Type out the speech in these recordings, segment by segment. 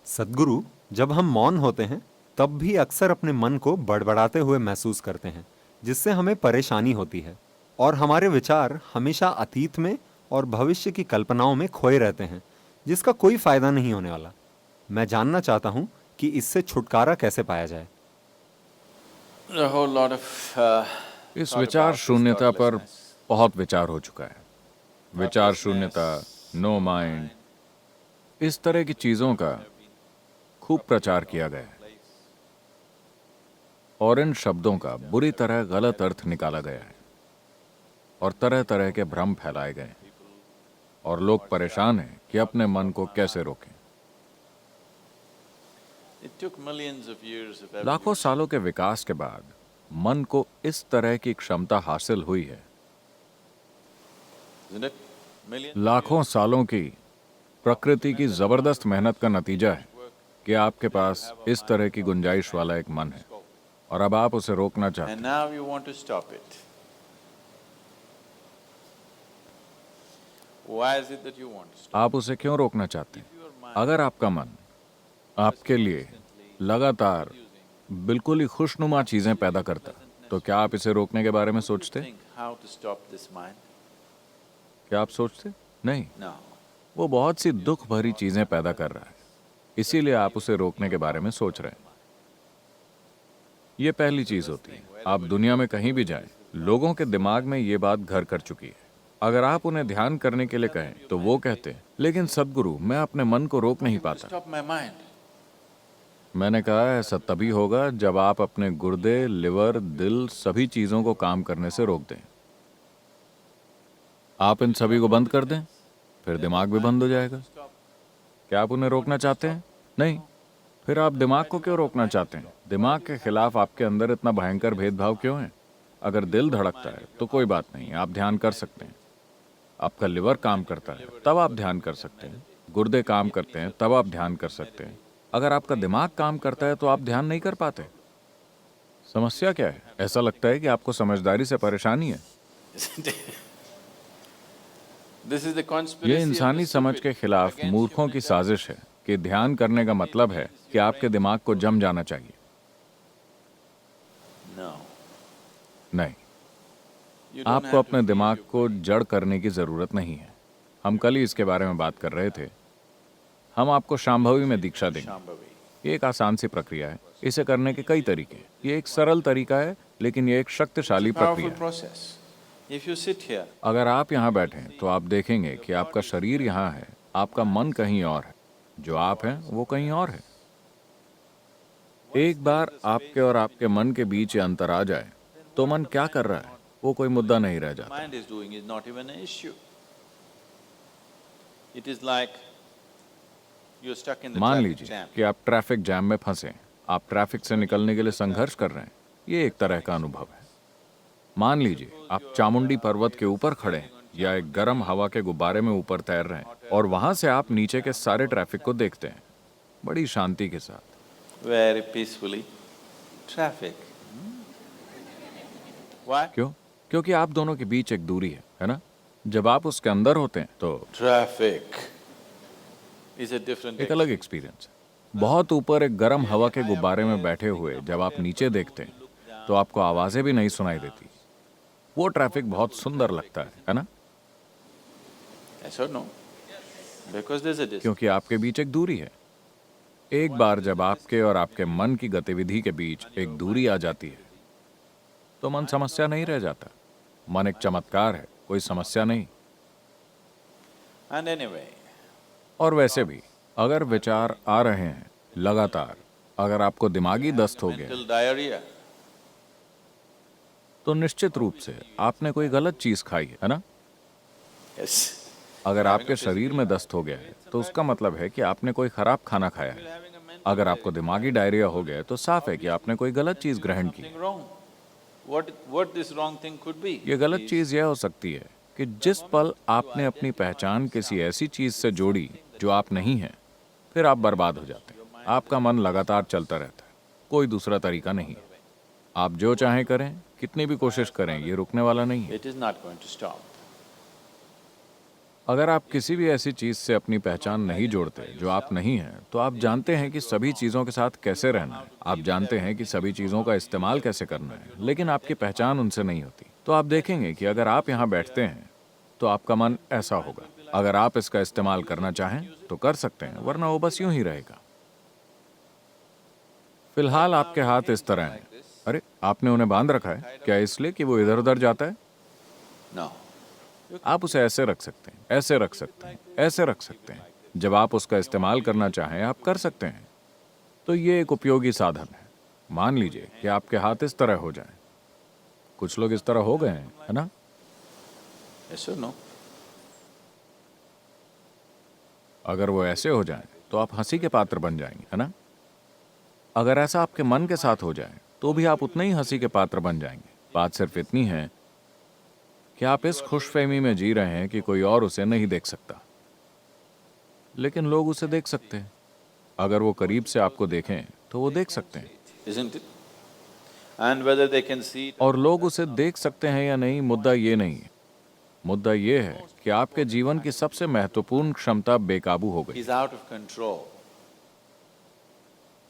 सद्गुरु, जब हम मौन होते हैं तब भी अक्सर अपने मन को बड़बड़ाते हुए महसूस करते हैं, जिससे हमें परेशानी होती है और हमारे विचार हमेशा अतीत में और भविष्य की कल्पनाओं में खोए रहते हैं, जिसका कोई फायदा नहीं होने वाला। मैं जानना चाहता हूँ कि इससे छुटकारा कैसे पाया जाए। A whole lot of इस thought विचार about this शून्यता पर thoughtlessness. बहुत विचार हो चुका है। विचार शून्यता, नो माइंड, इस तरह की चीजों का खूब प्रचार किया गया है और इन शब्दों का बुरी तरह गलत अर्थ निकाला गया है और तरह तरह के भ्रम फैलाए गए हैं और लोग परेशान हैं कि अपने मन को कैसे रोकें। It took millions of years of लाखों evolution. सालों के विकास के बाद मन को इस तरह की क्षमता हासिल हुई है। Isn't it? Millions लाखों सालों की प्रकृति की जबरदस्त मेहनत का नतीजा है कि आपके पास इस तरह की गुंजाइश वाला एक मन है और अब आप उसे रोकना चाहते and हैं। now you want to stop it. Why is it that you want to stop? आप उसे क्यों रोकना चाहते हैं? अगर आपका मन आपके लिए लगातार बिल्कुल ही खुशनुमा चीजें पैदा करता, तो क्या आप इसे रोकने के बारे में सोचते? Think how to stop this mind? क्या आप सोचते? नहीं, No. वो बहुत सी दुख भरी चीजें पैदा कर रहा है, इसीलिए आप उसे रोकने के बारे में सोच रहे हैं। ये पहली चीज होती है। आप दुनिया में कहीं भी जाएं, लोगों के दिमाग में ये बात घर कर चुकी है। अगर आप उन्हें ध्यान करने के लिए कहें तो वो कहते हैं, लेकिन सद्गुरु, मैं अपने मन को रोक नहीं पाता। Stop my mind. मैंने कहा ऐसा तभी होगा जब आप अपने गुर्दे, लिवर, दिल, सभी चीजों को काम करने से रोक दें। आप इन सभी को बंद कर दें, फिर दिमाग भी बंद हो जाएगा। क्या आप उन्हें रोकना चाहते हैं? नहीं। फिर आप दिमाग को क्यों रोकना चाहते हैं? दिमाग के खिलाफ आपके अंदर इतना भयंकर भेदभाव क्यों है? अगर दिल धड़कता है तो कोई बात नहीं, आप ध्यान कर सकते हैं। आपका लिवर काम करता है तब आप ध्यान कर सकते हैं। गुर्दे काम करते हैं तब आप ध्यान कर सकते हैं। अगर आपका दिमाग काम करता है तो आप ध्यान नहीं कर पाते। समस्या क्या है? ऐसा लगता है कि आपको समझदारी से परेशानी है। Isn't it? This is the ये conspiracy of the इंसानी समझ stupid के खिलाफ against मूर्खों की human साजिश है कि ध्यान करने का मतलब है कि आपके दिमाग को जम जाना चाहिए। intelligence. No. नहीं, You don't आपको have to अपने feed दिमाग your को brain. जड़ करने की जरूरत नहीं है। हम कल ही इसके बारे में बात कर रहे थे। हम आपको शांभवी में दीक्षा देंगे। Shambhavi. ये एक आसान सी प्रक्रिया है। इसे करने के कई तरीके हैं। ये एक सरल तरीका है, लेकिन ये एक शक्तिशाली It's a powerful प्रक्रिया है। process. If you sit here, अगर आप यहाँ बैठें तो आप देखेंगे कि आपका शरीर यहाँ है, आपका मन कहीं और है, जो आप हैं वो कहीं और है। एक बार आपके और आपके मन के बीच ये अंतर आ जाए तो मन क्या कर रहा है वो कोई मुद्दा नहीं रह जाता। mind is doing is not even an issue. It is like you're stuck in the मान traffic लीजिए jam. कि आप ट्रैफिक जैम में फंसे, आप ट्रैफिक से निकलने के लिए संघर्ष कर रहे हैं। ये एक तरह का अनुभव है। मान लीजिए आप चामुंडी पर्वत के ऊपर खड़े हैं या एक गर्म हवा के गुब्बारे में ऊपर तैर रहे हैं और वहां से आप नीचे के सारे ट्रैफिक को देखते हैं बड़ी शांति के साथ। Very peacefully. Traffic. Why? क्यों? क्योंकि आप दोनों के बीच एक दूरी है ना? जब आप उसके अंदर होते हैं तो Traffic is a different एक अलग एक्सपीरियंस है। बहुत ऊपर एक गर्म हवा के गुब्बारे में बैठे हुए जब आप नीचे देखते हैं तो आपको आवाजें भी नहीं सुनाई देती। वो ट्रैफिक बहुत सुंदर लगता है ना? Yes or no? Because there's a distance. क्योंकि आपके बीच एक दूरी है। एक बार जब आपके और आपके मन की गतिविधि के बीच एक दूरी आ जाती है तो मन समस्या नहीं रह जाता। मन एक चमत्कार है, कोई समस्या नहीं। And anyway, और वैसे भी अगर विचार आ रहे हैं लगातार, अगर आपको दिमागी दस्त हो गया mental diarrhea. तो निश्चित रूप से आपने कोई गलत चीज खाई है ना? Yes. अगर आपके शरीर में दस्त हो गया है तो उसका मतलब है कि आपने कोई खराब खाना खाया है। अगर आपको दिमागी डायरिया हो गया है तो साफ है कि आपने कोई गलत चीज ग्रहण की। Something wrong. What this wrong thing could be? ये गलत is चीज यह हो सकती है कि जिस पल आपने अपनी पहचान किसी ऐसी चीज से जोड़ी जो आप नहीं हैं, फिर आप बर्बाद हो जाते हैं। आपका मन लगातार चलता रहता है, कोई दूसरा तरीका नहीं है। आप जो चाहें करें, कितनी भी कोशिश करें, ये रुकने वाला नहीं है। It is not going to stop. अगर आप किसी भी ऐसी चीज से अपनी पहचान नहीं जोड़ते जो आप नहीं हैं, तो आप जानते हैं कि सभी चीजों के साथ कैसे रहना है, आप जानते हैं कि सभी चीजों का इस्तेमाल कैसे करना है, लेकिन आपकी पहचान उनसे नहीं होती। तो आप देखेंगे कि अगर आप यहाँ बैठते हैं तो आपका मन ऐसा होगा। अगर आप इसका इस्तेमाल करना चाहें तो कर सकते हैं, वरना वो बस यूं ही रहेगा। फिलहाल आपके हाथ इस तरह हैं। अरे, आपने उन्हें बांध रखा है क्या, इसलिए कि वो इधर उधर जाता है? No. आप उसे ऐसे रख सकते हैं, ऐसे रख सकते हैं, ऐसे रख सकते हैं। जब आप उसका इस्तेमाल करना चाहें आप कर सकते हैं। तो ये एक उपयोगी साधन है। मान लीजिए कि आपके हाथ इस तरह हो जाएं। कुछ लोग इस तरह हो गए हैं, है ना? Yes or no? अगर वो ऐसे हो जाएं तो आप हंसी के पात्र बन जाएंगे, है ना? अगर ऐसा आपके मन के साथ हो जाए तो भी आप उतने ही हंसी के पात्र बन जाएंगे। बात सिर्फ इतनी है कि आप इस खुशफहमी में जी रहे हैं कि कोई और उसे नहीं देख सकता, लेकिन लोग उसे देख सकते हैं। अगर वो करीब से आपको देखें तो वो देख सकते हैं, Isn't it? And whether they can see it, और लोग उसे देख सकते हैं या नहीं, मुद्दा ये नहीं है। मुद्दा ये है कि आपके जीवन की सबसे महत्वपूर्ण क्षमता बेकाबू हो गई। he's out of control.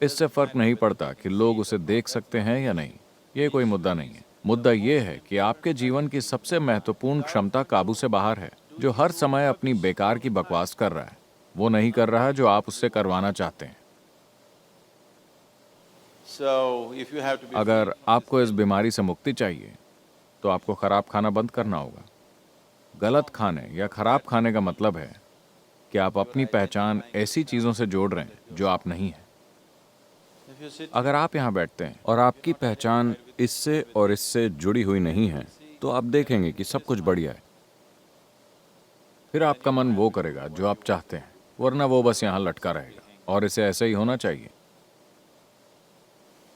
इससे फर्क नहीं पड़ता कि लोग उसे देख सकते हैं या नहीं, ये कोई मुद्दा नहीं है। मुद्दा ये है कि आपके जीवन की सबसे महत्वपूर्ण क्षमता काबू से बाहर है, जो हर समय अपनी बेकार की बकवास कर रहा है। वो नहीं कर रहा जो आप उससे करवाना चाहते हैं। So if you have to be अगर आपको इस बीमारी से मुक्ति चाहिए तो आपको खराब खाना बंद करना होगा। गलत खाने या खराब खाने का मतलब है कि आप अपनी पहचान ऐसी चीजों से जोड़ रहे हैं जो आप नहीं हैं। if you sit अगर आप यहाँ बैठते हैं और आपकी पहचान इससे और इससे जुड़ी हुई नहीं है, तो आप देखेंगे कि सब कुछ बढ़िया है। फिर आपका मन वो करेगा जो आप चाहते हैं, वरना वो बस यहाँ लटका रहेगा। और इसे ऐसे ही होना चाहिए।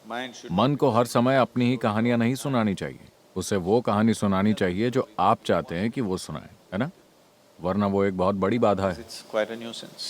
mind should मन को हर समय अपनी ही कहानियां नहीं सुनानी चाहिए, उसे वो कहानी सुनानी चाहिए जो आप चाहते हैं कि वो सुनाए, है ना? वरना वो एक बहुत बड़ी बाधा है। it's quite a nuisance.